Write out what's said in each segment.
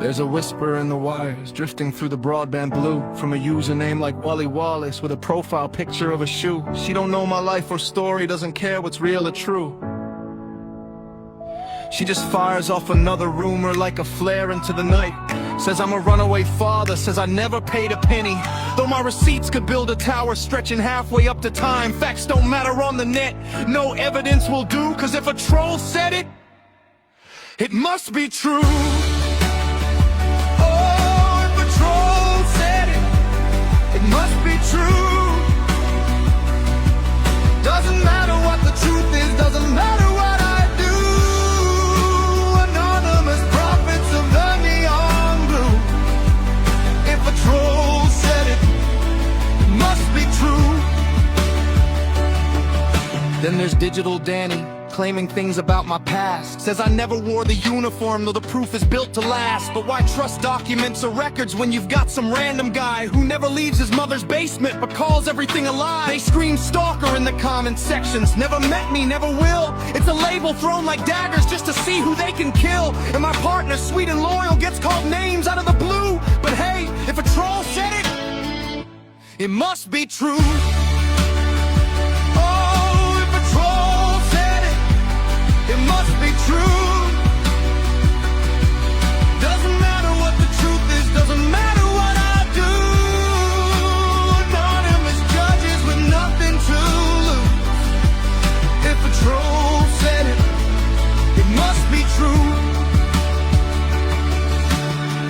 There's a whisper in the wires, drifting through the broadband blue, from a username like Wally Wallace with a profile picture of a shoe. She don't know my life or story, doesn't care what's real or true. She just fires off another rumor like a flare into the night. Says I'm a runaway father, says I never paid a penny, though my receipts could build a tower stretching halfway up to time. Facts don't matter on the net, no evidence will do, cause if a troll said it, it must be true. Oh, if a troll said it, it must be true. Doesn't matter what the truth is, doesn't matter what I do. Anonymous prophets of the neon blue. If a troll said it, it must be true. Then there's Digital Danny, claiming things about my past. Says I never wore the uniform, though the proof is built to last. But why trust documents or records when you've got some random guy who never leaves his mother's basement but calls everything a lie? They scream stalker in the comment sections. Never met me, never will. It's a label thrown like daggers just to see who they can kill. And my partner, sweet and loyal, gets called names out of the blue. But hey, if a troll said it, it must be true. It must be true. Doesn't matter what the truth is, doesn't matter what I do. Anonymous judges with nothing to lose. If a troll said it, it must be true.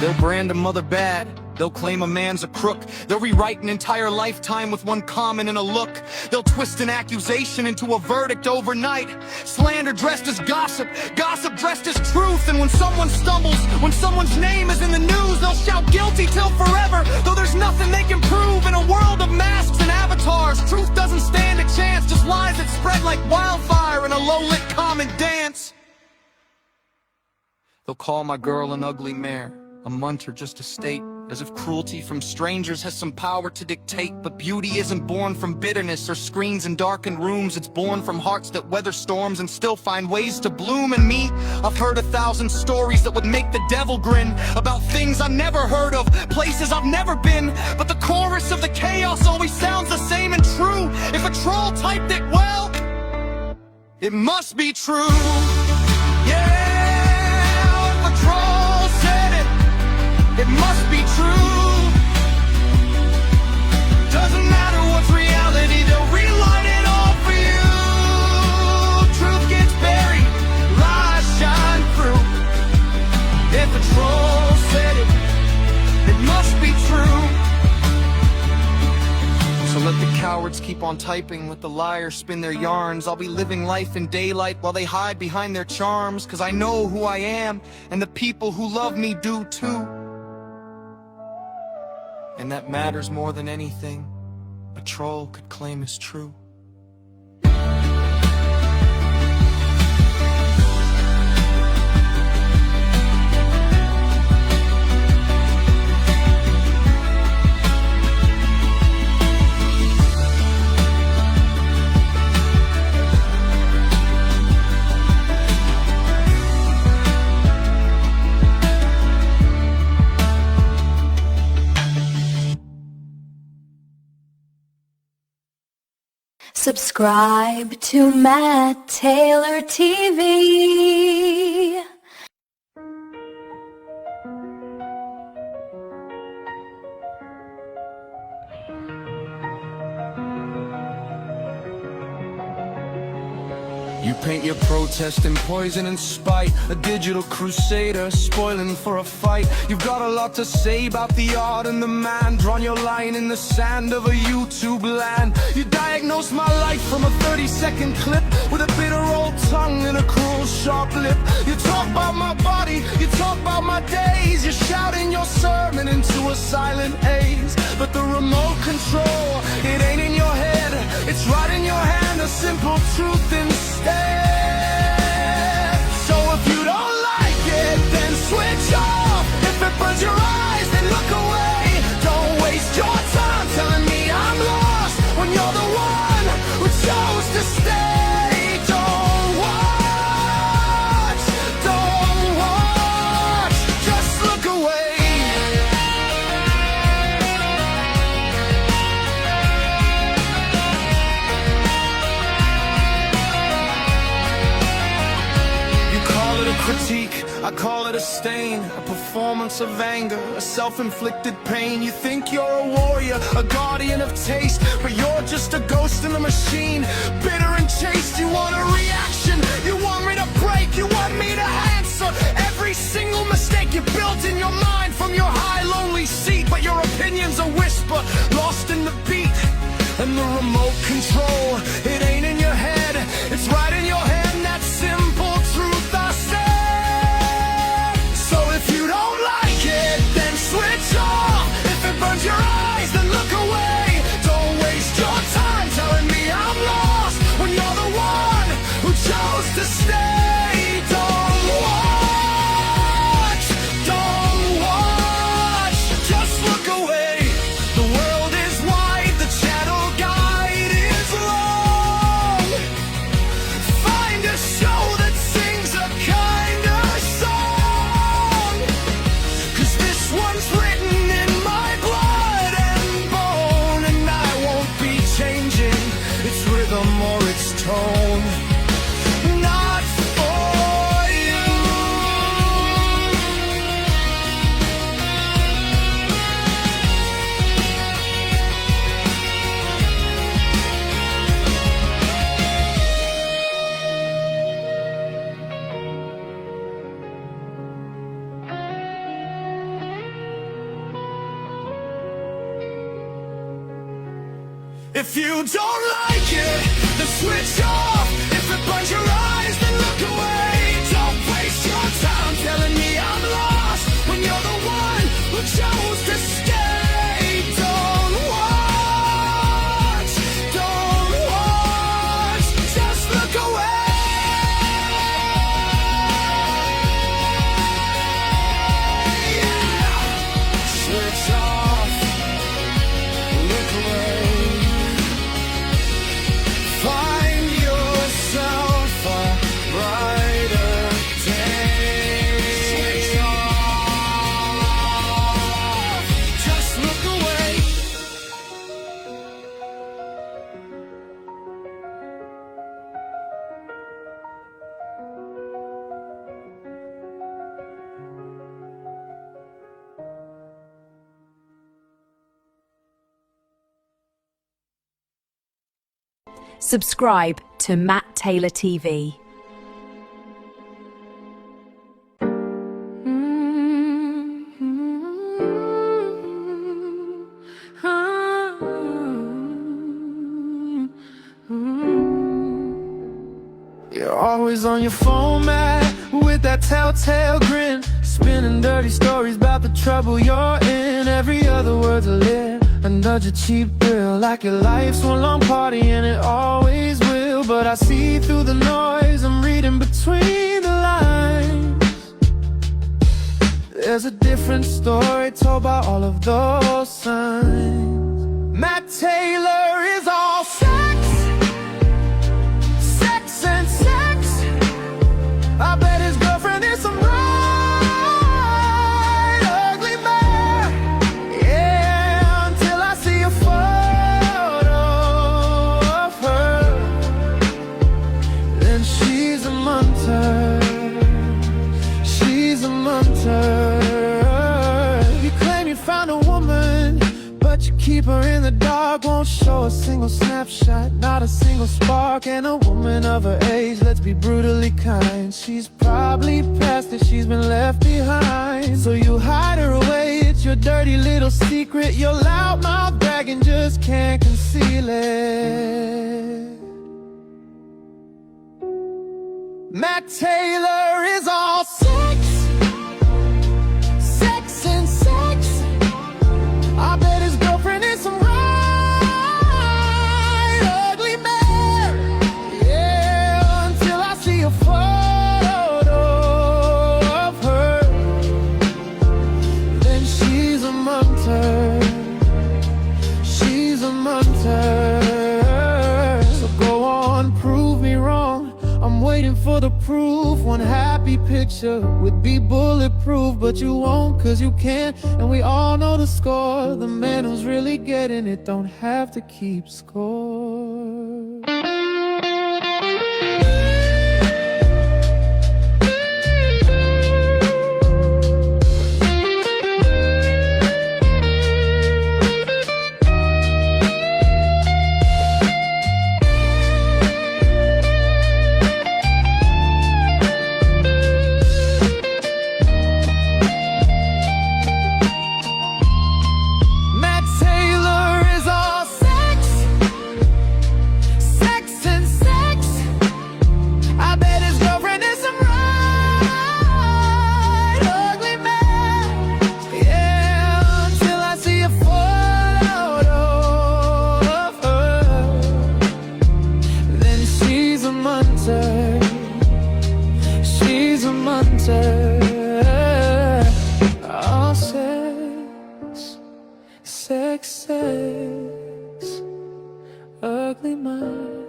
They'll brand a mother bad, they'll claim a man's a crook. They'll rewrite an entire lifetime with one comment and a look. They'll twist an accusation into a verdict overnight. Slander dressed as gossip, gossip dressed as truth. And when someone stumbles, when someone's name is in the news, they'll shout guilty till forever, though there's nothing they can prove. In a world of masks and avatars, truth doesn't stand a chance. Just lies that spread like wildfire in a low-lit comment dance. They'll call my girl an ugly mare, a munter just a state, as if cruelty from strangers has some power to dictate. But beauty isn't born from bitterness or screens in darkened rooms. It's born from hearts that weather storms and still find ways to bloom. And me, I've heard 1,000 stories that would make the devil grin, about things I've never heard of, places I've never been. But the chorus of the chaos always sounds the same and true. If a troll typed it, well, it must be true. Yeah, if a troll said it, it must be true. Doesn't matter what's reality, they'll relight it all for you. Truth gets buried, lies shine through. If a troll said it, it must be true. So let the cowards keep on typing, let the liars spin their yarns. I'll be living life in daylight while they hide behind their charms. Cause I know who I am, and the people who love me do too. And that matters more than anything a troll could claim is true. Subscribe to MattTaylorTV. You paint your protest in poison and spite, a digital crusader spoiling for a fight. You've got a lot to say about the art and the man, drawn your line in the sand of a YouTube land. You diagnose my life from a 30-second clip with a bitter old tongue and a cruel sharp lip. You talk about my body, you talk about my days. You're shouting your sermon into a silent haze. But the remote control, it ain't in your head, it's right in your hand, a simple truth instead. So if you don't like it, then switch off. If it burns your eyes, then look away. Don't waste your time telling me I'm lost when you're the one who chose to stay. Don't watch, just look away. call it a stain, a performance of anger, a self-inflicted pain. You think you're a warrior, a guardian of taste, but you're just a ghost in a machine. Bitter and chaste, you want a reaction, you want me to break, you want me to answer every single mistake you built in your mind from your high lonely seat. But your opinion's a whisper, lost in the beat. And the remote control, it ain't in your head, it's right in your hand. That simple truth I say. So if you don't like it, then switch off. If it burns your eyes, then look away. Don't waste your time telling me I'm lost when you're the one who chose to stay. Don't watch, just look away. The world is wide, the channel guide is long. Find a show that sings a kind of song, 'cause this one's written in my blood and bone, and I won't be changing its rhythm or its tone. Not for you. If you don't like it, then switch off. If it burns your eyes, then look away. Don't waste your time telling me I'm lost when you're the one who chose to stay. Don't watch, just look away. Yeah. Switch off, look away. Find yourself a brighter day. Switch off, just look away. Subscribe to MattTaylorTV. You're always on your phone, Matt, with that telltale grin, spinning dirty stories about the trouble you're in. Every other word's a lie, a nudge, a cheap thrill, like your life's one long party and it always will. But I see through the noise, I'm reading between the lines. There's a different story told by all of those signs. Matt Taylor is all sex, sex and sex. I bet his girlfriend is some right ugly man. Yeah, until I see a photo of her, then she's a munter. She's a munter. You claim you found a woman, but you keep her in the dark. Won't show a single snapshot, not a single spark. And a woman of her age, let's be brutally kind, she's probably past it, she's been left behind. So you hide her away, it's your dirty little secret. Your loudmouth bragging just can't conceal it. Matt Taylor is all sex, sex and sex. I bet his girlfriend is some right ugly man. Yeah, until I see a photo of her, then she's a munter. She's a munter. So go on, prove me wrong, I'm waiting for the proof. One happy picture would be bulletproof, but you won't, 'cause you can't, and we all know the score. The man who's really getting it don't have to keep score. Sex, sex, ugly mind.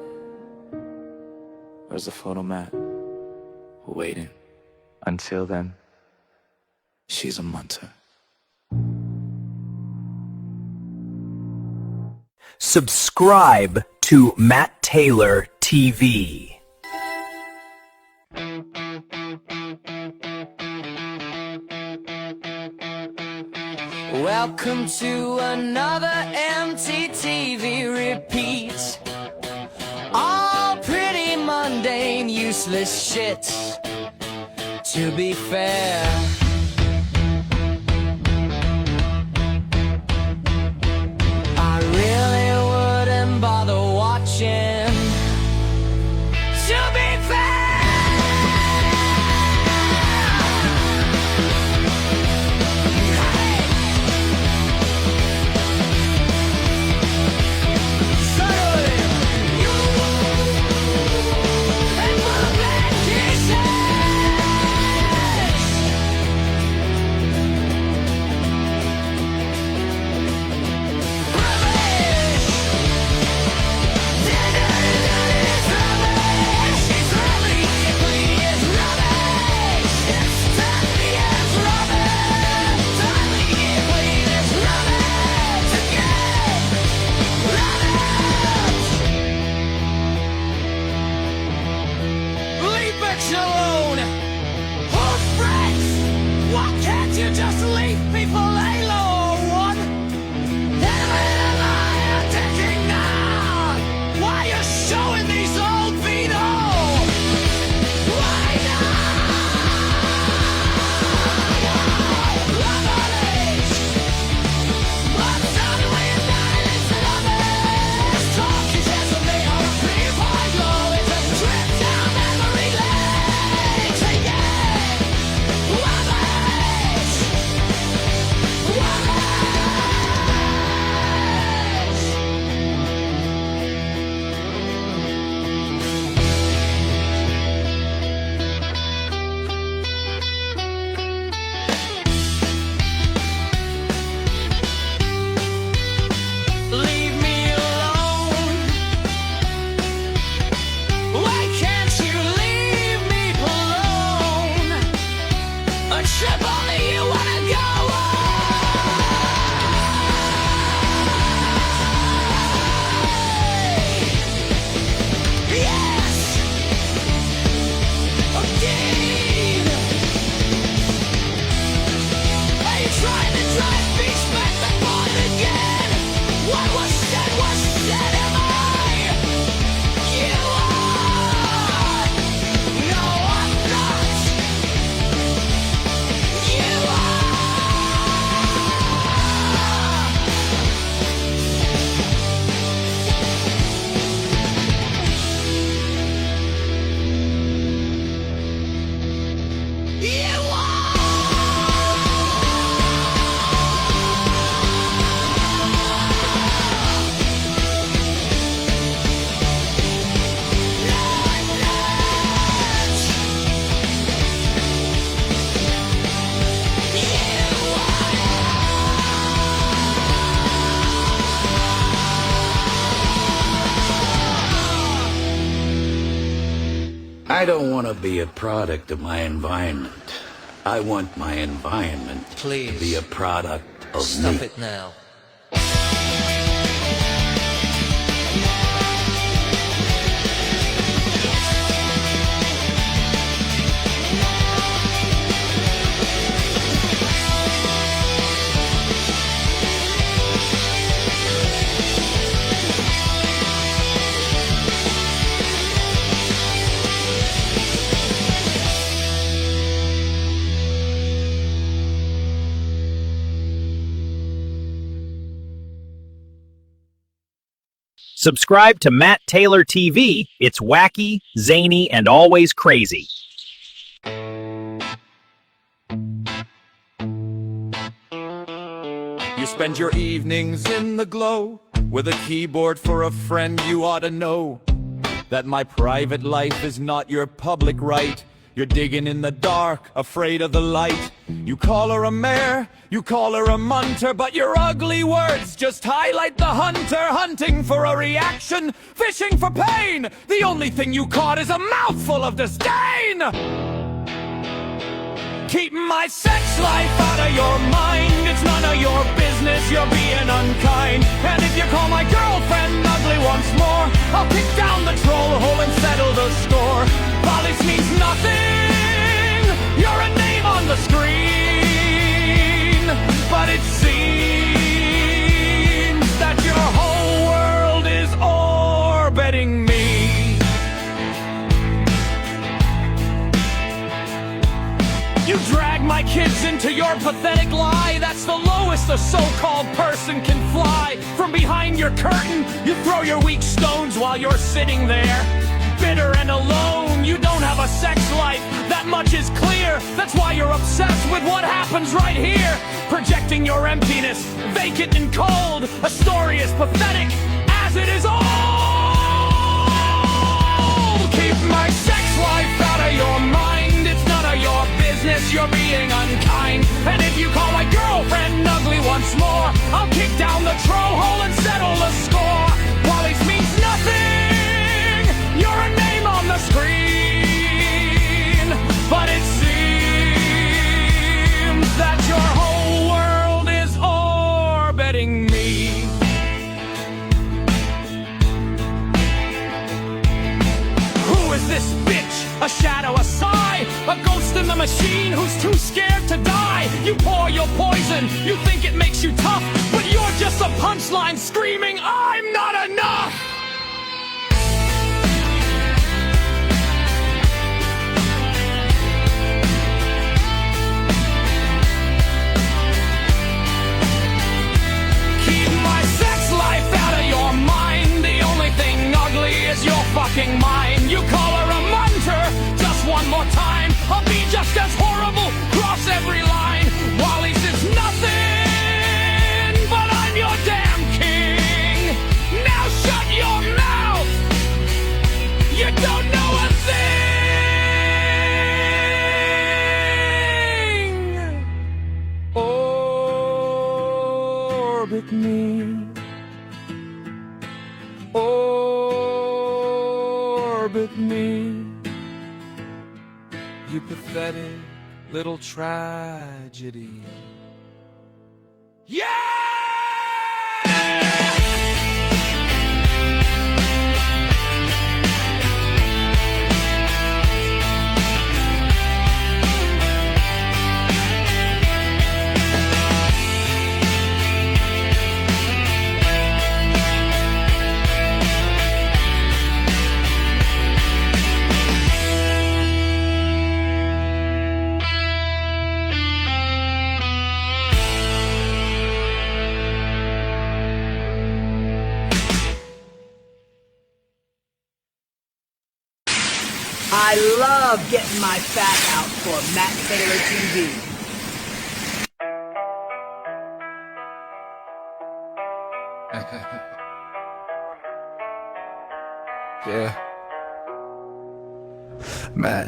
Where's the photo, Matt? We're waiting. Until then, she's a munter. Subscribe to Matt Taylor TV. Welcome to another empty TV repeat. All pretty mundane, useless shit. To be fair, I really wouldn't bother watching. To be fair. Alone. Who's friends? Why can't you just leave people alone? Am I taking now? Why are you showing these old videos? Why not? Love on age. I'm starting with violence and others. Talking just to me on a 3-point low. It's a trip down memory lane. Leave me alone. Why can't you leave me alone? A trip only you wanna go away. Yes, again. Are you trying to drive peace back the point again? What was said, am I? You are. No, I'm not. You are. You I don't want to be a product of my environment. I want my environment to Please. be a product of Stop me. it now. Subscribe to Matt Taylor TV. It's wacky, zany, and always crazy. You spend your evenings in the glow with a keyboard for a friend. You ought to know that my private life is not your public right. You're digging in the dark, afraid of the light. You call her a mare, you call her a munter, but your ugly words just highlight the hunter. Hunting for a reaction, fishing for pain. The only thing you caught is a mouthful of disdain. Keep my sex life out of your mind. It's none of your business, you're being unkind. And if you call my girlfriend ugly once more, I'll kick down the troll hole and settle the score. Polish means nothing, you're a name on the screen. But it seems that your whole world is orbiting me. You drag my kids into your pathetic lie. That's the lowest a so-called person can fly. From behind your curtain, you throw your weak stones while you're sitting there, bitter and alone. You don't have a sex life, that much is clear. That's why you're obsessed with what happens right here. Projecting your emptiness, vacant and cold. A story as pathetic as it is old. Keep my sex life out of your mind. It's none of your business, you're being unkind. And if you call my girlfriend ugly once more, I'll kick down the troll hole and settle the score. Wallies means nothing, you're a name on the screen. But it seems that your whole world is orbiting me. Who is this bitch? A shadow, a sigh, a ghost in the machine who's too scared to die. You pour your poison, you think it makes you tough, but you're just a punchline screaming, I'm not enough! Keep my sex life out of your mind. The only thing ugly is your fucking mind. You call her a munter, just one more time, I'll be just as horrible, cross every line. Wally's is nothing, but I'm your damn king. Now shut your mouth, you don't know a thing. Orbit me, orbit me. You pathetic little tragedy. Yeah! I love getting my fat out for MattTaylorTV. Yeah. Matt.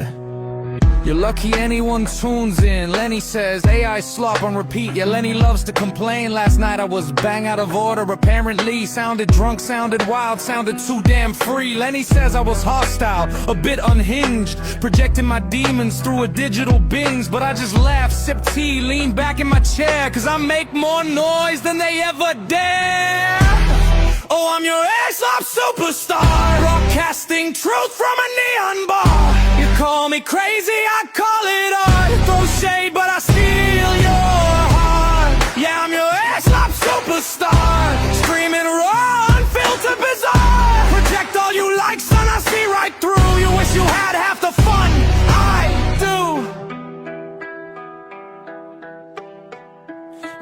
You're lucky anyone tunes in. Lenny says AI slop on repeat. Yeah, Lenny loves to complain. Last night I was bang out of order. Apparently sounded drunk, sounded wild, sounded too damn free. Lenny says I was hostile, a bit unhinged, projecting my demons through a digital binge. But I just laugh, sip tea, lean back in my chair, cause I make more noise than they ever dare. Oh, I'm your ass-up superstar, broadcasting truth from a neon bar. You call me crazy, I call it art. Throw shade, but I steal your heart. Yeah, I'm your ass-up superstar, screaming raw, unfiltered, bizarre. Project all you like, son, I see right through. You wish you had half the fun I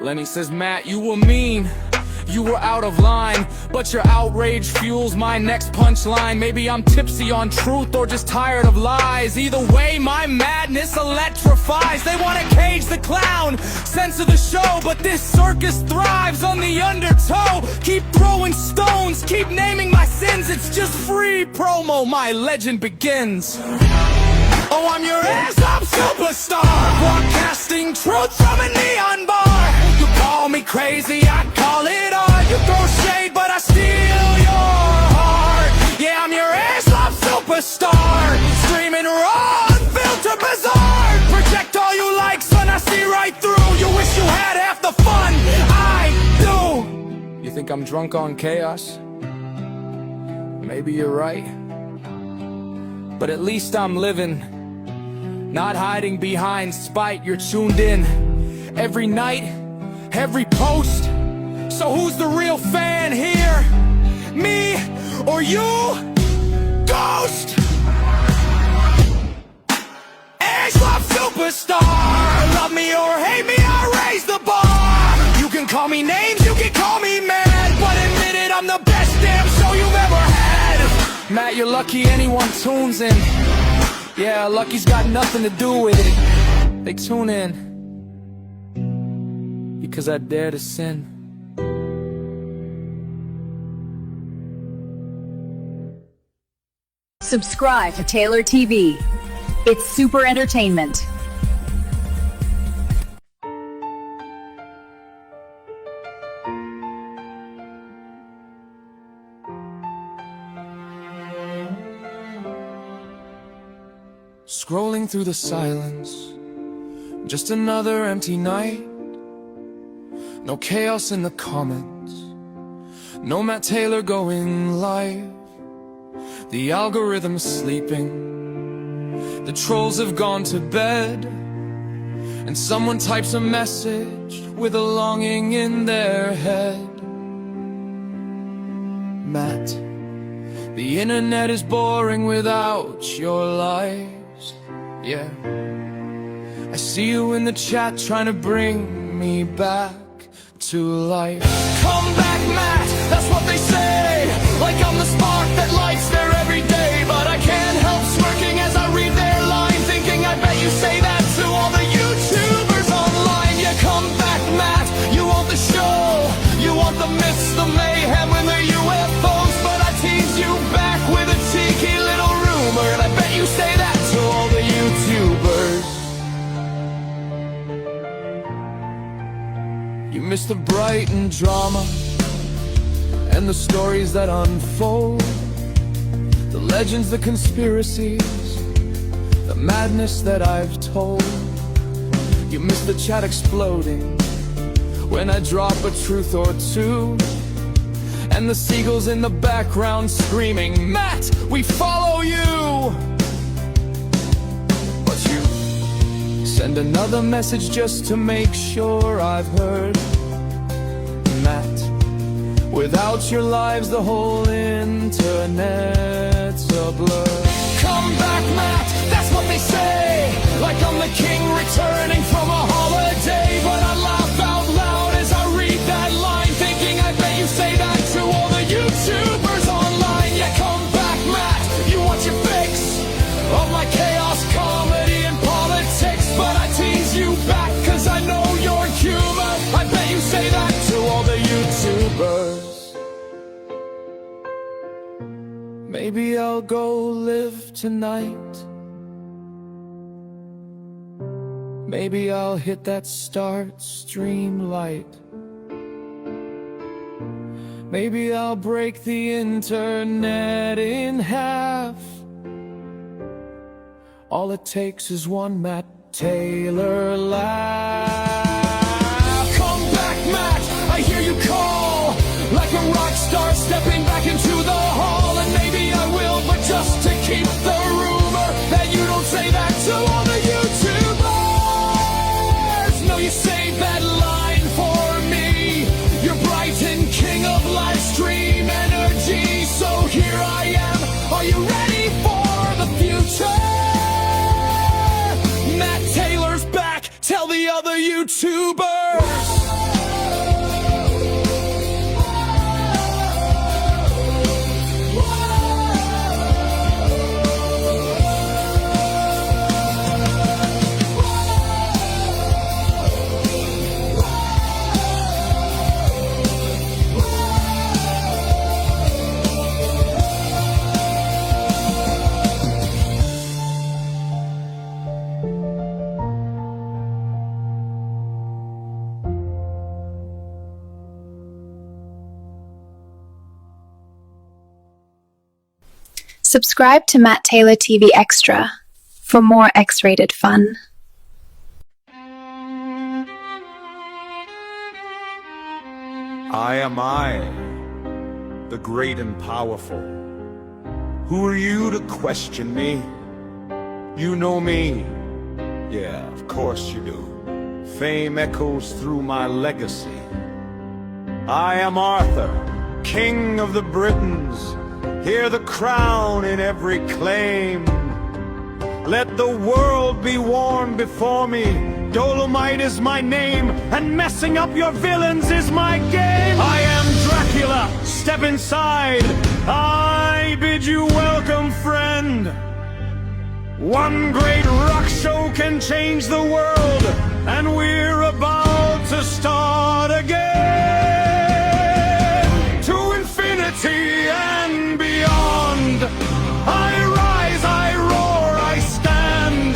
do. Lenny says, Matt, you were mean. You were out of line, but your outrage fuels my next punchline. Maybe I'm tipsy on truth or just tired of lies. Either way, my madness electrifies. They want to cage the clown, censor the show, but this circus thrives on the undertow. Keep throwing stones, keep naming my sins. It's just free promo, my legend begins. Oh, I'm your hip-hop superstar, broadcasting truth from a neon bar. You call me crazy, I call it art. You throw shade, but I steal your heart. Yeah, I'm your hip-hop superstar, streaming raw, unfiltered, bizarre. Project all you like, son, I see right through. You wish you had half the fun I do. You think I'm drunk on chaos? Maybe you're right, but at least I'm living, not hiding behind spite. You're tuned in every night, every post. So who's the real fan here? Me or you? Ghost! H-Love superstar, love me or hate me, I raise the bar. You can call me names, you can call me mad, but admit it, I'm the best damn show you've ever had. Matt, you're lucky anyone tunes in. Yeah, lucky's got nothing to do with it. They tune in because I dare to sin. Subscribe to Taylor TV. It's super entertainment. Scrolling through the silence, just another empty night. No chaos in the comments, no Matt Taylor going live. The algorithm's sleeping, the trolls have gone to bed, and someone types a message with a longing in their head. Matt, the internet is boring without your lies. Yeah, I see you in the chat trying to bring me back to life. Come back, Matt, that's what they say. Like I'm the spark that lights their every day. But I can't help smirking as I read their line, thinking I bet you say that to all the YouTubers online. Yeah, come back, Matt, you want the show, you want the myths, the mayhem, and the UFOs. But I tease you back with a cheeky little rumor, and I bet you say that to all the YouTubers. You miss the Brighton drama and the stories that unfold, the legends, the conspiracies, the madness that I've told. You miss the chat exploding when I drop a truth or two, and the seagulls in the background screaming, Matt, we follow you! But you send another message just to make sure I've heard. Matt, without your lives the whole internet's a blur. Come back, Matt, that's what they say. Like I'm the king returning from a holiday. But I laugh out loud as I read that line, thinking I bet you say that to all the YouTubers online. Yeah, come back, Matt, you want your fix of my chaos, comedy, and politics. But I tease you back cause I know your humor. I bet you say that to all the YouTubers. Maybe I'll go live tonight. Maybe I'll hit that start stream light. Maybe I'll break the internet in half. All it takes is one Matt Taylor laugh. Come back, Matt, I hear you call, like a rock star stepping back into the hall. And maybe I will, but just to keep the rumor that you don't say that to all the YouTubers. No, you saved that line for me. You're Brighton, king of live stream energy. So here I am, are you ready for the future? Matt Taylor's back, tell the other YouTubers. Subscribe to Matt Taylor TV Extra for more X-rated fun. I am I, the great and powerful. Who are you to question me? You know me. Yeah, of course you do. Fame echoes through my legacy. I am Arthur, King of the Britons. Hear the crown in every claim. Let the world be warned before me. Dolomite is my name, and messing up your villains is my game. I am Dracula, step inside. I bid you welcome, friend. One great rock show can change the world, and we're about to start again. To infinity and beyond. I rise, I roar, I stand.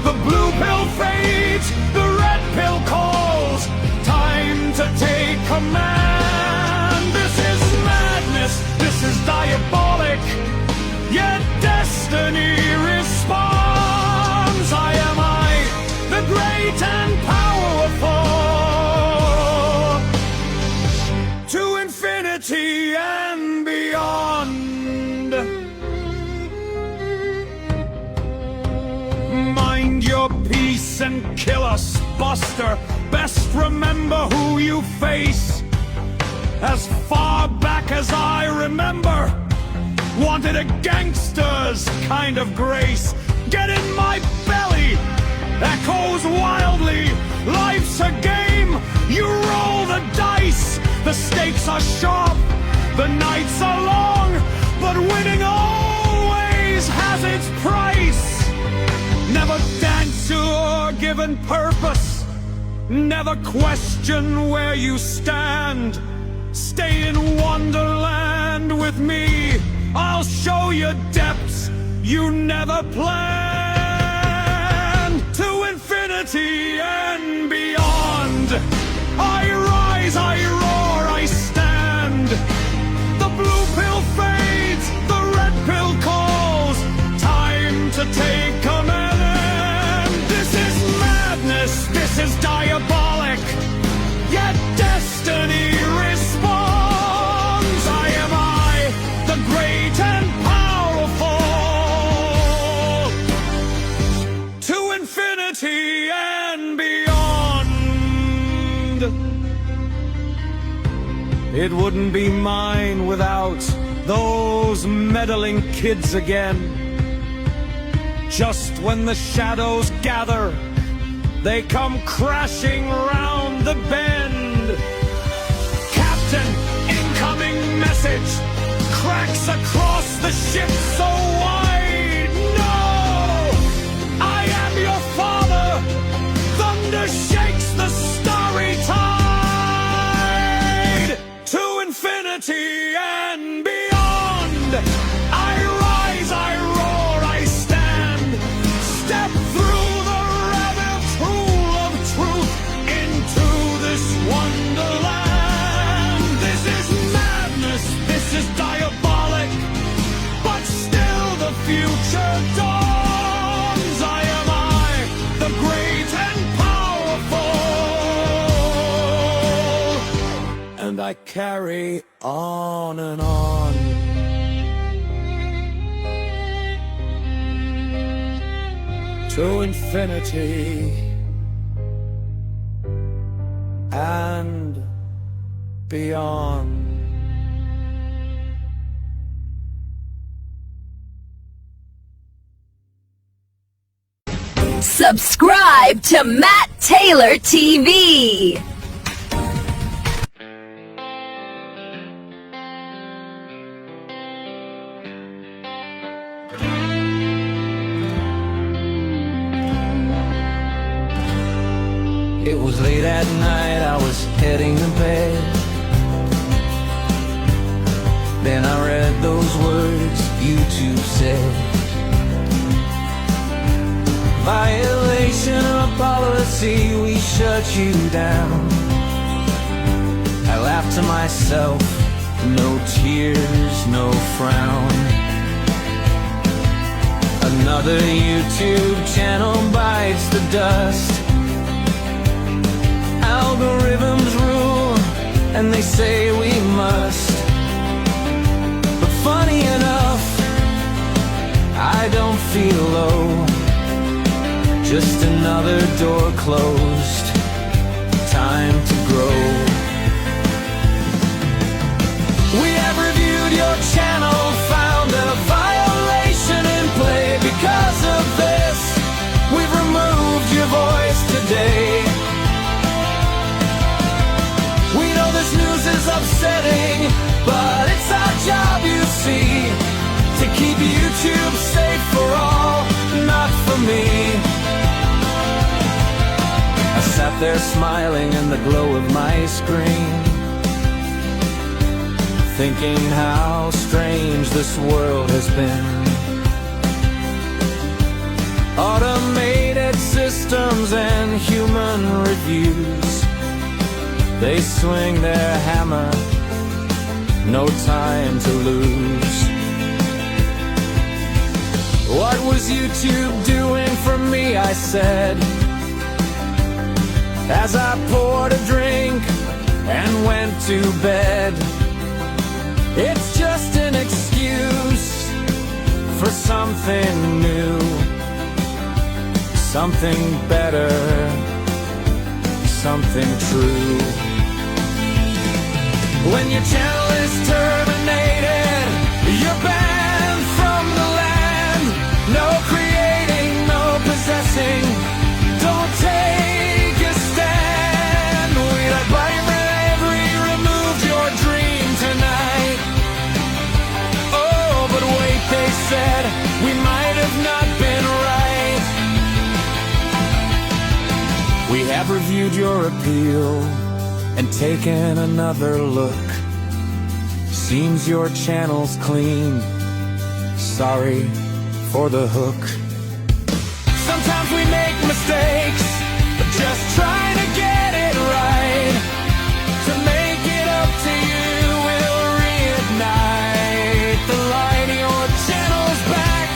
The blue pill fades, the red pill calls. Time to take command. This is madness, this is diabolic. Yet destiny responds. I am I, the great and powerful. To infinity and beyond. Mind your peace and kill us, Buster. Best remember who you face. As far back as I remember, wanted a gangster's kind of grace. Get in my belly, echoes wildly. Life's a game, you roll the dice. The stakes are sharp, the nights are long, but winning always has its price. Never dance your given purpose. Never question where you stand. Stay in Wonderland with me. I'll show you depths you never planned. To infinity and beyond. I rise, I roar, I stand. The blue pill fades, the red pill calls. Time to take command. This is madness, this is diabolic. Yet destiny responds. I am I, the great and powerful. To infinity and beyond. It wouldn't be mine without those meddling kids again. Just when the shadows gather, they come crashing round the bend. Captain, incoming message. Cracks across the ship so wide. No! I am your father. Thunder shakes the starry tide. To infinity and beyond. I rise, I roar, I stand. Step through the rabbit hole of truth into this wonderland. This is madness, this is diabolic, but still the future dawns. I am I, the great and powerful, and I carry on and on. To infinity and beyond. Subscribe to Matt Taylor TV. It was late at night, I was heading to bed. Then I read those words you two said. Violation of policy, we shut you down. I laughed to myself, no tears, no frown. Another YouTube channel bites the dust. Algorithms rule, and they say we must. But funny enough, I don't feel low. Just another door closed. Time to grow. We have reviewed your channel, found a violation in play. Because of this, we've removed your voice today. We know this news is upsetting, but it's our job, you see, to keep YouTube safe for all, not for me. I sat there smiling in the glow of my screen, thinking how strange this world has been. Automated systems and human reviews, they swing their hammer, no time to lose. What was YouTube doing for me, I said, as I poured a drink and went to bed. It's just an excuse for something new, something better, something true. When your channel is terminated, you're banned from the land. No creating, no possessing, don't take a stand. We'd have bravely removed your dream tonight. Oh, but wait, they said we might have not been right. We have reviewed your appeal and taken another look. Seems your channel's clean. Sorry for the hook. Sometimes we make mistakes, but just trying to get it right. To make it up to you, we'll reignite the light. Your channel's back,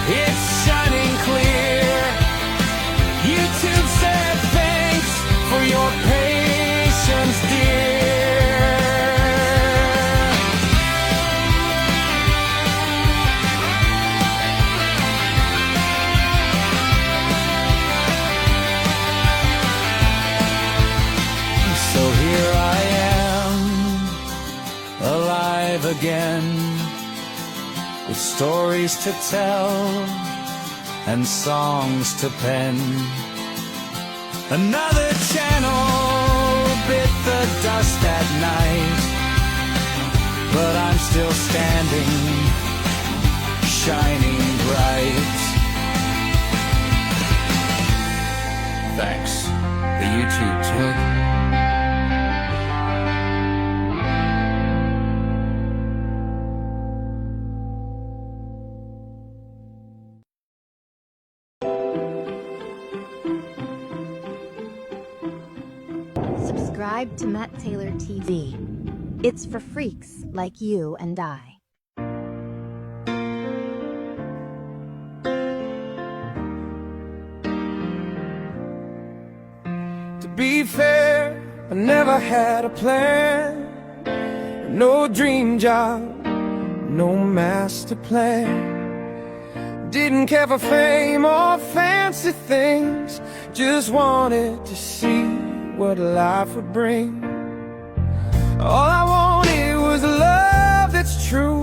it's shining clear. YouTube said thanks for your patience, dear. So here I am, alive again, with stories to tell and songs to pen. Another channel bit the dust at night, but I'm still standing, shining bright. Thanks, the YouTube took. Subscribe to MattTaylorTV. It's for freaks like you and I. To be fair, I never had a plan, no dream job, no master plan. Didn't care for fame or fancy things, just wanted to see what life would bring. All I wanted was love that's true,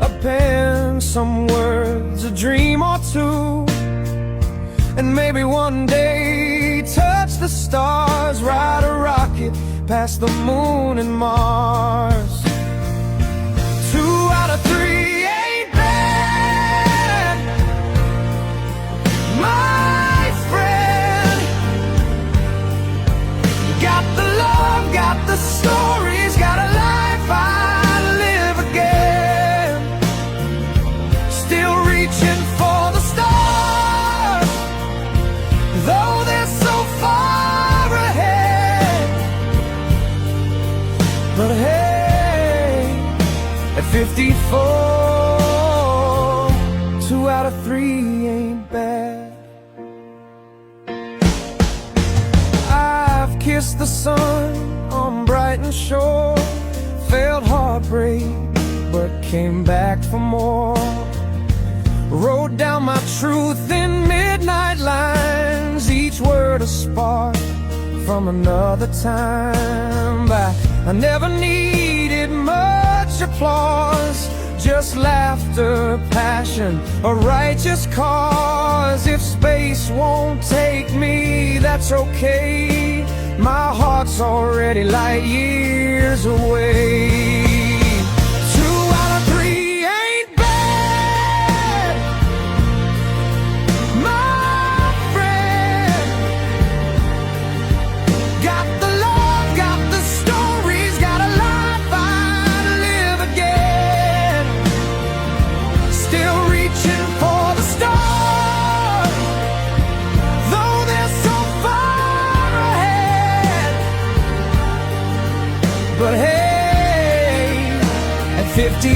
a pen, some words, a dream or two, and maybe one day touch the stars, ride a rocket past the moon and Mars. 2 out of 3 ain't bad, my friend. Got the love, got the stories, got a life I live again. Still reaching for the stars, though they're so far ahead. But hey, at 54, 2 2 out of 3 ain't bad. I've kissed the sun on Brighton shore, felt heartbreak but came back for more. Wrote down my truth in midnight lines, each word a spark from another time. But I never needed much applause, just laughter, passion, a righteous cause. If space won't take me, that's okay. My heart's already light years away. 2 out of 3 ain't bad, my friend. Got the love, got the stories, got a life I'd live again. Still reaching for the stars, though they're so far ahead. But hey, at 54,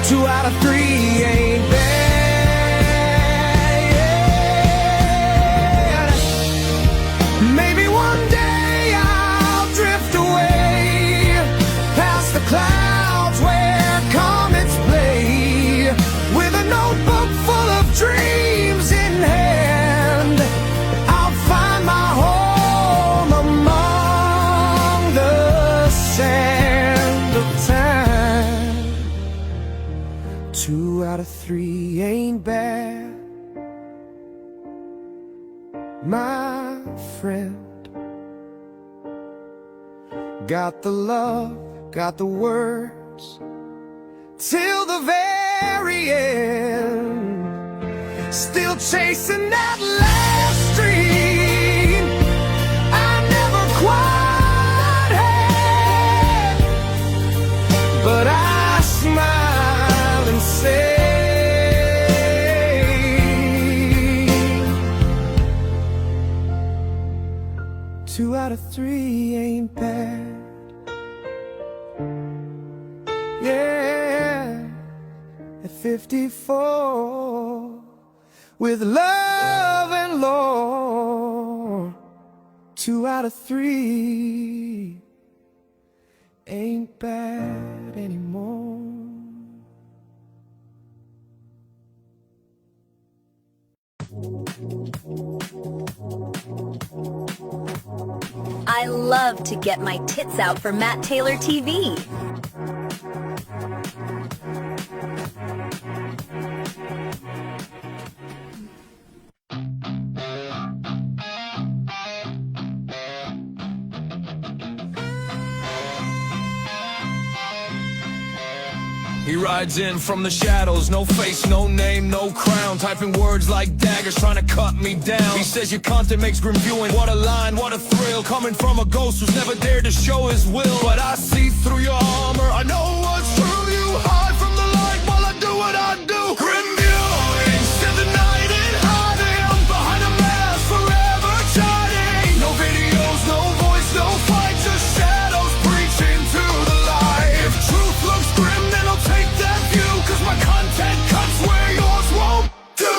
2 out of 3 ain't bad. Maybe one day I'll drift away past the clouds where comets play, with a notebook full of dreams in hand. I'll find my home among the sand of time. 2 out of 3 ain't bad, my friend. Got the love, got the words, till the very end. Still chasing that last dream I never quite had. But I smile and say, 2 out of 3 ain't bad. Yeah, at 54, with love and lore, 2 out of 3 ain't bad anymore. I love to get my tits out for MattTaylorTV. He rides in from the shadows, no face, no name, no crown, typing words like daggers trying to cut me down. He says your content makes grim viewing. What a line, what a thrill, coming from a ghost who's never dared to show his will. But I see through your armor, I know what's true. You hide from the light while I do what I do. Grim viewing, spend the night in hiding, behind a mask, forever shining. No videos, no voice, no fight, just shadows preaching to the light. If truth looks grim, then I'll take that view, 'cause my content cuts where yours won't do.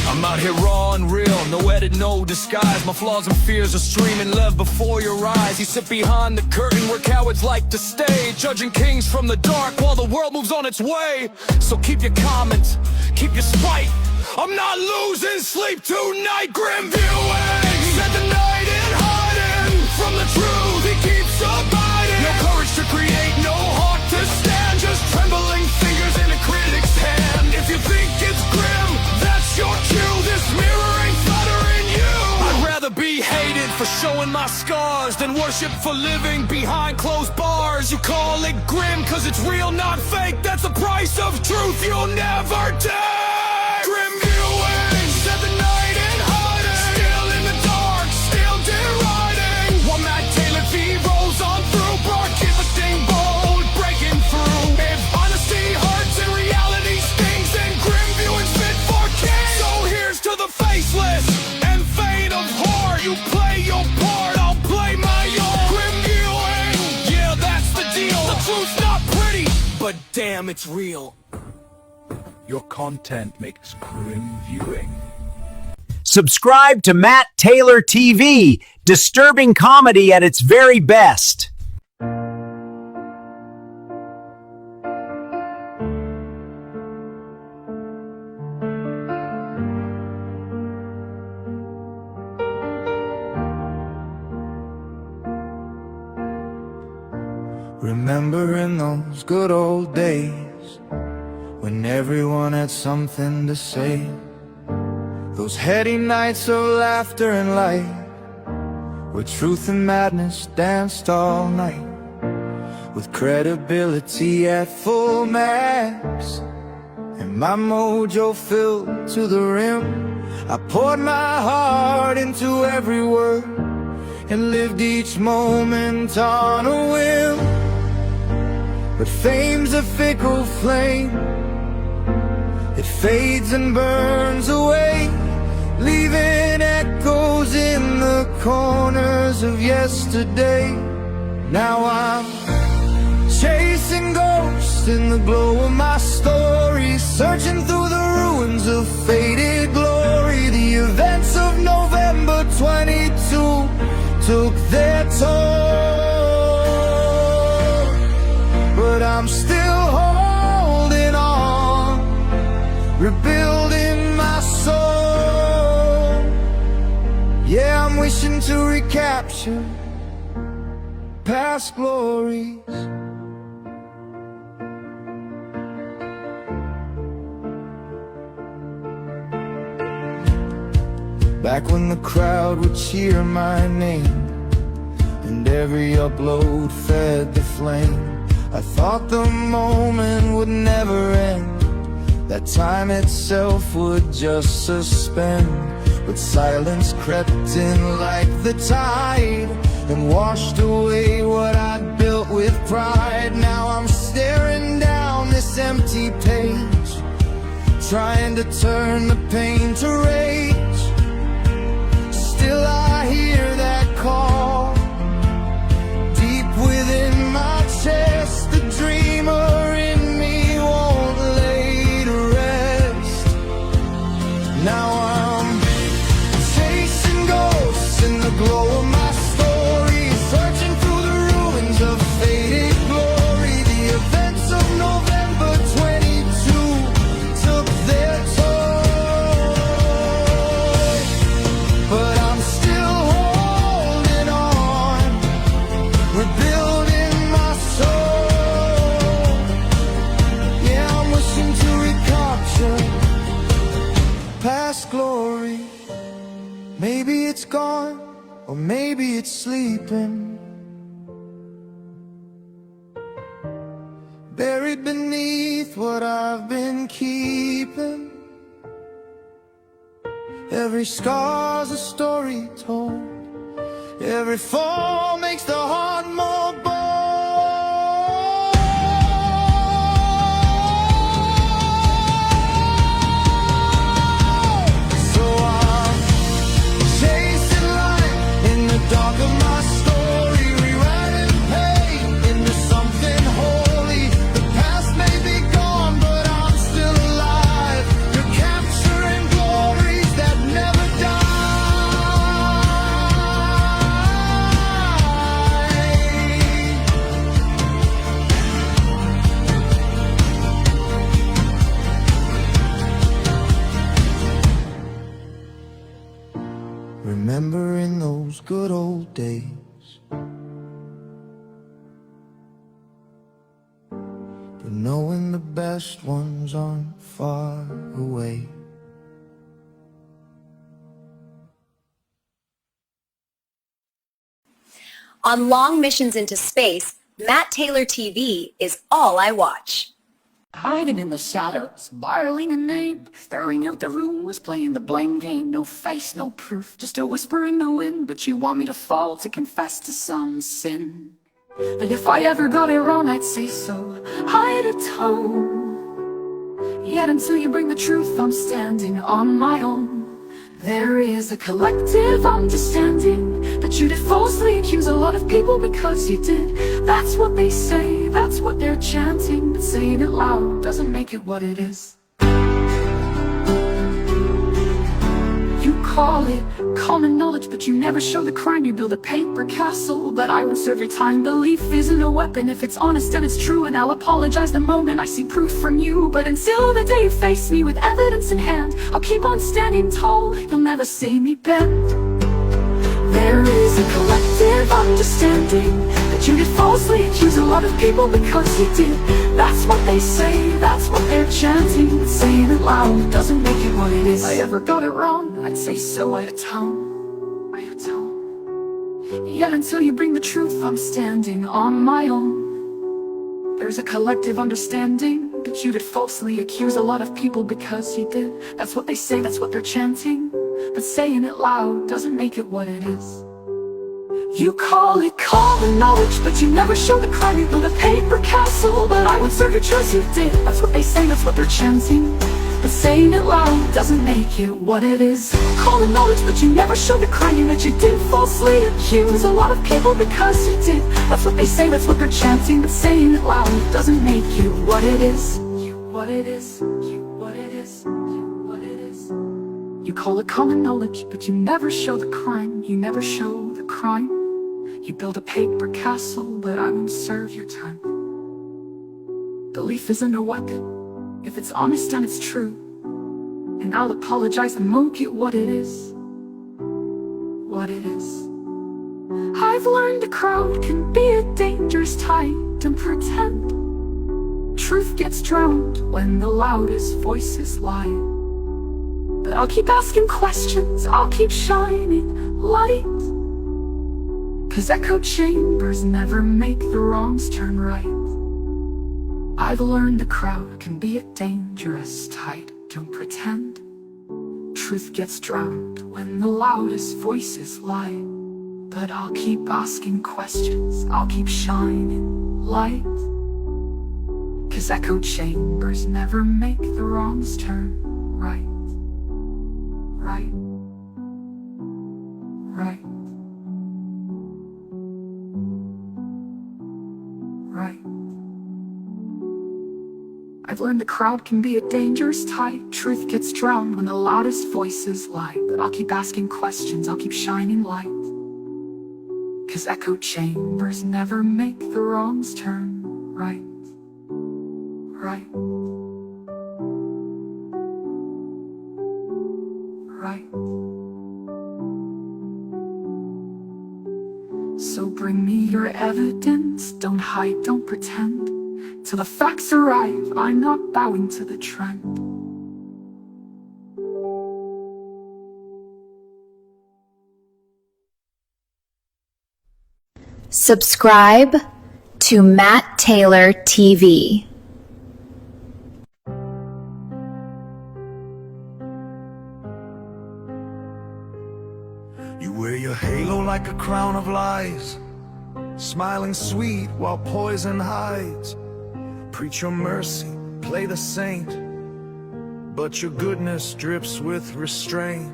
I'm out here raw and real, no edit, no disguise. My flaws and fears are streaming love before your eyes. You sit behind the curtain where cowards like to stay, judging kings from the dark while the world moves on its way. So keep your comments, keep your spite. I'm not losing sleep tonight. Grim viewing, spend the night in hiding from the truth. He keeps abiding. No courage to create, no heart to stand, just trembling fingers in a critic's hand. If you think it's grim, that's your cue. This mirror ain't flattering you. I'd rather be hated for showing my scars than worship for living behind closed bars. You call it grim 'cause it's real, not fake. That's the price of truth you'll never take. Grim viewing, set the night in hiding, still in the dark, still deriding. While MattTaylorTV rolls on through, broadcasting bold, breaking through. If honesty hurts and reality stings, then grim viewing's fit for kings. So here's to the faceless and famous. them it's real. Your content makes grim viewing. Subscribe to Matt Taylor TV, disturbing comedy at its very best. Remembering those good old days when everyone had something to say. Those heady nights of laughter and light, where truth and madness danced all night, with credibility at full max, and my mojo filled to the rim. I poured my heart into every word and lived each moment on a whim. But fame's a fickle flame, it fades and burns away, leaving echoes in the corners of yesterday. Now I'm chasing ghosts in the glow of my story, searching through the ruins of faded glory. The events of November 22 took their toll, but I'm still holding on, rebuilding my soul. Yeah, I'm wishing to recapture past glories. Back when the crowd would cheer my name and every upload fed the flame, I thought the moment would never end, that time itself would just suspend. But silence crept in like the tide and washed away what I'd built with pride. Now I'm staring down this empty page, trying to turn the pain to rage. Still I hear that call deep within my chest. The dreamer in me won't lay to rest. Now I'm chasing ghosts in the glow of my story, searching through the ruins of faded glory. The events of November 22 took their toll, but I'm still holding on, rebuilding my soul. Yeah, I'm wishing to recapture past glory. Maybe it's gone, or maybe it's sleeping, buried beneath what I've been keeping. Every scar's a story told, every fall makes the heart more bold. So I'm chasing light in the dark of my story, rewriting pain into something holy. The past may be gone, but I'm still alive. You're capturing glories that never die. Remembering those good old days, but knowing the best ones aren't far away. On long missions into space, Matt Taylor TV is all I watch. Hiding in the shadows, borrowing a name, staring out the room, was playing the blame game. No face, no proof, just a whisper in the wind. But you want me to fall, to confess to some sin. But if I ever got it wrong, I'd say so, hide a tone. Yet until you bring the truth, I'm standing on my own. There is a collective understanding that you did falsely accuse a lot of people because you did. That's what they say. say, that's what they're chanting. But saying it loud doesn't make it what it is. You call it common knowledge, but you never show the crime. You build a paper castle, but I won't serve your time. Belief isn't a weapon if it's honest and it's true. And I'll apologize the moment I see proof from you. But until the day you face me with evidence in hand, I'll keep on standing tall, you'll never see me bend. There is a collective understanding that you did falsely accuse a lot of people because you did. That's what they say, that's what they're chanting. But saying it loud doesn't make it what it is. If I ever got it wrong, I'd say so. I atone. Yet until you bring the truth, I'm standing on my own. There's a collective understanding that you did falsely accuse a lot of people because you did. That's what they say, that's what they're chanting. But saying it loud doesn't make it what it is. You call it common knowledge, but you never show the crime. You build a paper castle, but I would serve your choice you did. That's what they say, that's what they're chanting. But saying it loud doesn't make it what it is. Common knowledge, but you never show the crime that you did falsely accuse a lot of people because you did. That's what they say, that's what they're chanting. But saying it loud doesn't make you what it is. What it is, what it is, what it is. You call it common knowledge, but you never show the crime. You never show the crime. You build a paper castle, but I won't serve your time. Belief isn't a weapon if it's honest and it's true. And I'll apologize and won't get what it is. What it is. I've learned the crowd can be a dangerous tide. Don't pretend. Truth gets drowned when the loudest voices lie. But I'll keep asking questions, I'll keep shining light. 'Cause echo chambers never make the wrongs turn right. I've learned the crowd can be a dangerous tide. Don't pretend. Truth gets drowned when the loudest voices lie. But I'll keep asking questions, I'll keep shining light. 'Cause echo chambers never make the wrongs turn right. Right. Right. Right. I've learned the crowd can be a dangerous tide. Truth gets drowned when the loudest voices lie. But I'll keep asking questions, I'll keep shining light. 'Cause echo chambers never make the wrongs turn right. Right. Right. So bring me your evidence, don't hide, don't pretend. Till the facts arrive, I'm not bowing to the trend. Subscribe to MattTaylorTV. You wear your halo like a crown of lies, smiling sweet while poison hides. Preach your mercy, play the saint, but your goodness drips with restraint.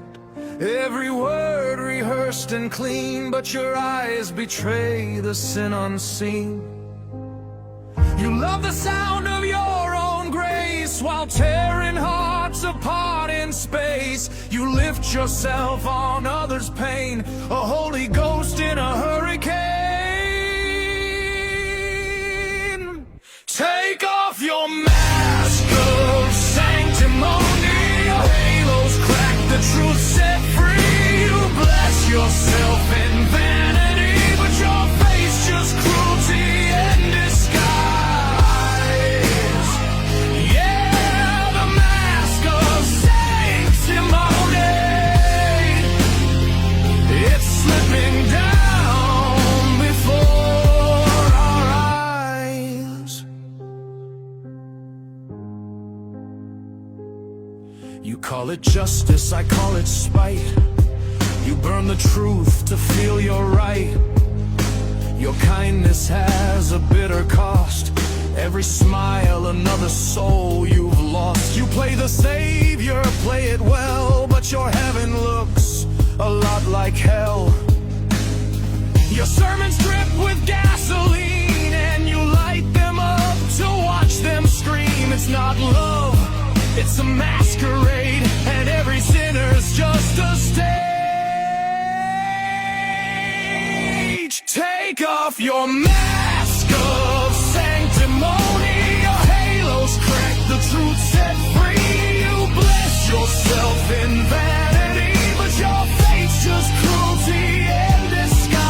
Every word rehearsed and clean, but your eyes betray the sin unseen. You love the sound of your own grace while tearing hearts apart in space. You lift yourself on others' pain, a Holy Ghost in a hurricane. Take off your mask of sanctimony, your halos crack, the truth set free. You bless yourself in vanity, but your face just cruelty in disguise. Yeah, the mask of sanctimony, it's slipping down before our eyes. You call it justice, I call it spite. You burn the truth to feel you're right. Your kindness has a bitter cost. Every smile, another soul you've lost. You play the savior, play it well, but your heaven looks a lot like hell. Your sermons drip with gasoline, and you light them it's not love, it's a masquerade, and every sinner's just a stage. Take off your mask of sanctimony, your halo's cracked, the truth set free. You bless yourself in vanity, but your fate's just cruelty in disguise.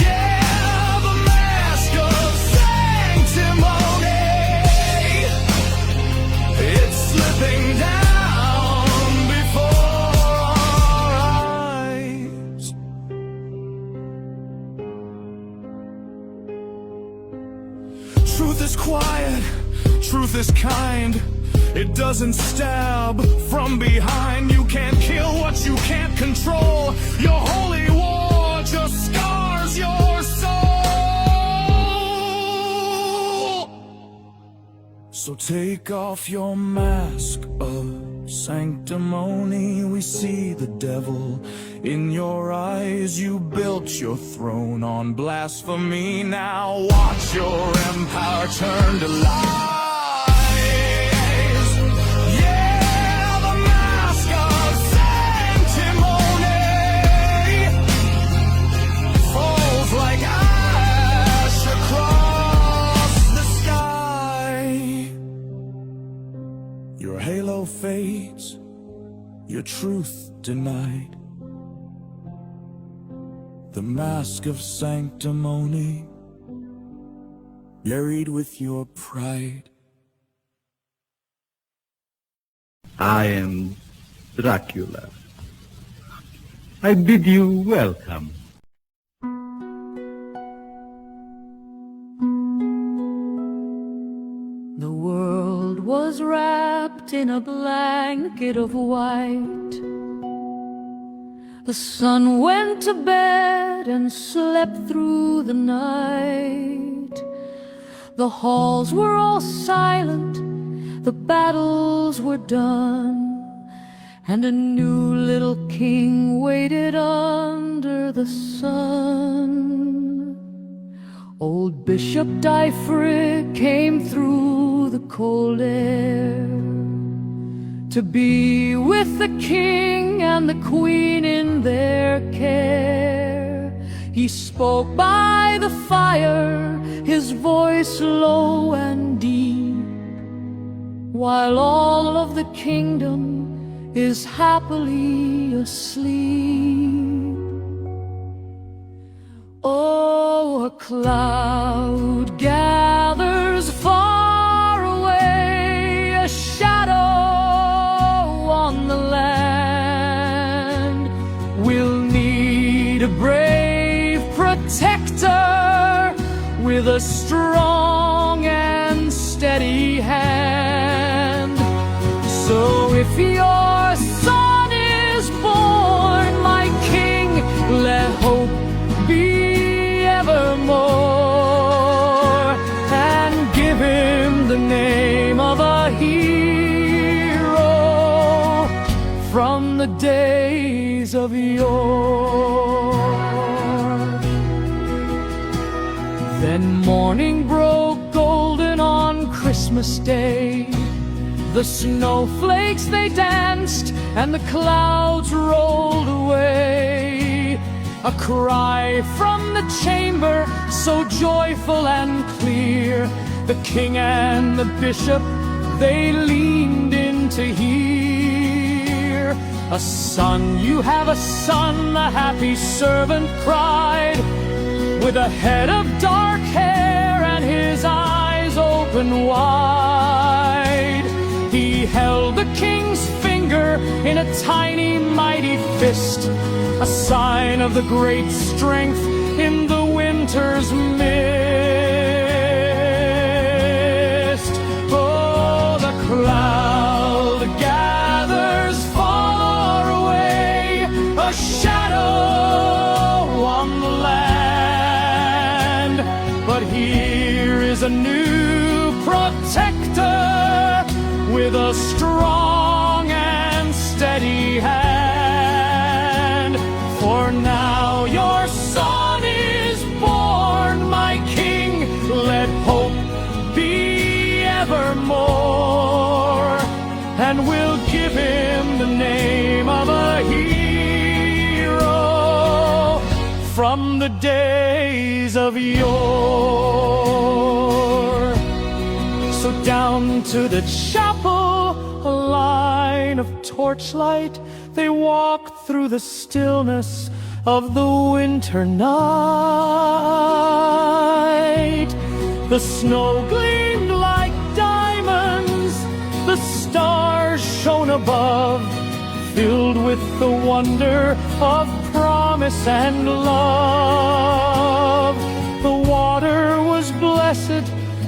Yeah, the mask of sanctimony, it's slipping down before our eyes. Truth is quiet, truth is kind. It doesn't stab from behind. You can't kill what you can't control. Your holy war just scars your soul. So take off your mask of sanctimony. We see the devil in your eyes. You built your throne on blasphemy. Now watch your empire turn to lies. Yeah, the mask of sanctimony falls like ash across the sky. Your halo fades, your truth denied. The mask of sanctimony, buried with your pride. I am Dracula. I bid you welcome. The world was wrapped in a blanket of white. The sun went to bed and slept through the night. The halls were all silent, the battles were done, and a new little king waited under the sun. Old Bishop Dyfric came through the cold air to be with the king and the queen in their care. He spoke by the fire, his voice low and deep, while all of the kingdom is happily asleep. Oh, a cloud gathers far away, a shadow on the land. We'll need a brave protector with a strong and steady hand. So if your son is born, my king, let hope be evermore, and give him the name of a hero from the days of yore. Then morning broke golden on Christmas Day. The snowflakes they danced and the clouds rolled away. A cry from the chamber so joyful and clear. The king and the bishop, they leaned in to hear. A son, you have a son, the happy servant cried, with a head of dark hair and his eyes open wide. He held the king's finger in a tiny, mighty fist, a sign of the great strength in the winter's mist. Oh, the cloud gathers far away, a shadow on the land. But here is a new protector with a strong and steady hand. For now your son is born, my king, let hope be more, and we'll give him the name of a hero from the days of yore. So down to the chapel, a line of torchlight, they walked through the stillness of the winter night. The snow gleamed like diamonds, the stars shone above, filled with the wonder of promise and love. The water was blessed,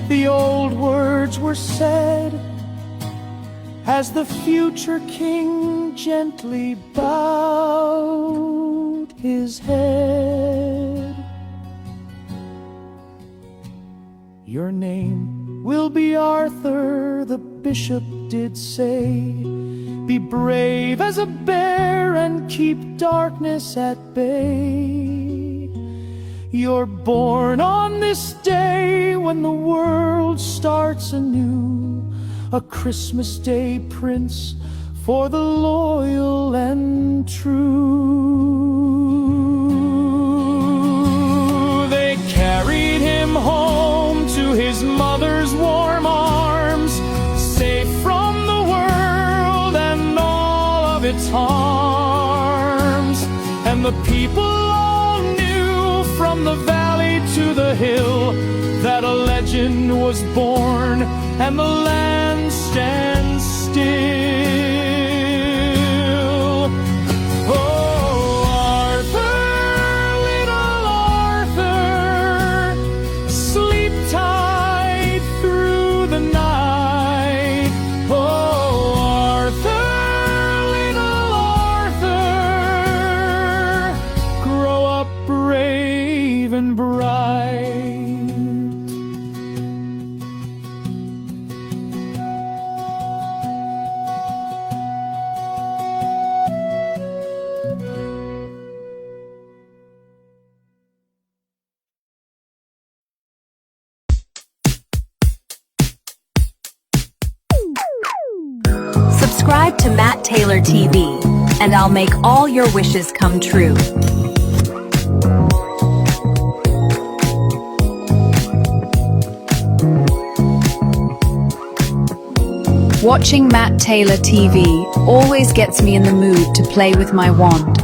the old words were said, as the future king gently bowed his head. Your name will be Arthur, the bishop did say. Be brave as a bear and keep darkness at bay. You're born on this day when the world starts anew, a Christmas Day prince for the loyal and true. They carried him home to his mother's warm arms, safe from the world and all of its harms. And the people all knew from the valley to the hill that a legend was born and the land stands still. Oh, Arthur, little Arthur, sleep tight through the night. Oh, Arthur, little Arthur, grow up brave and bright. Subscribe to Matt Taylor TV, and I'll make all your wishes come true. Watching Matt Taylor TV always gets me in the mood to play with my wand.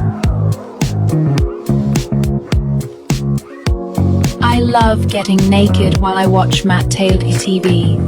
I love getting naked while I watch Matt Taylor TV.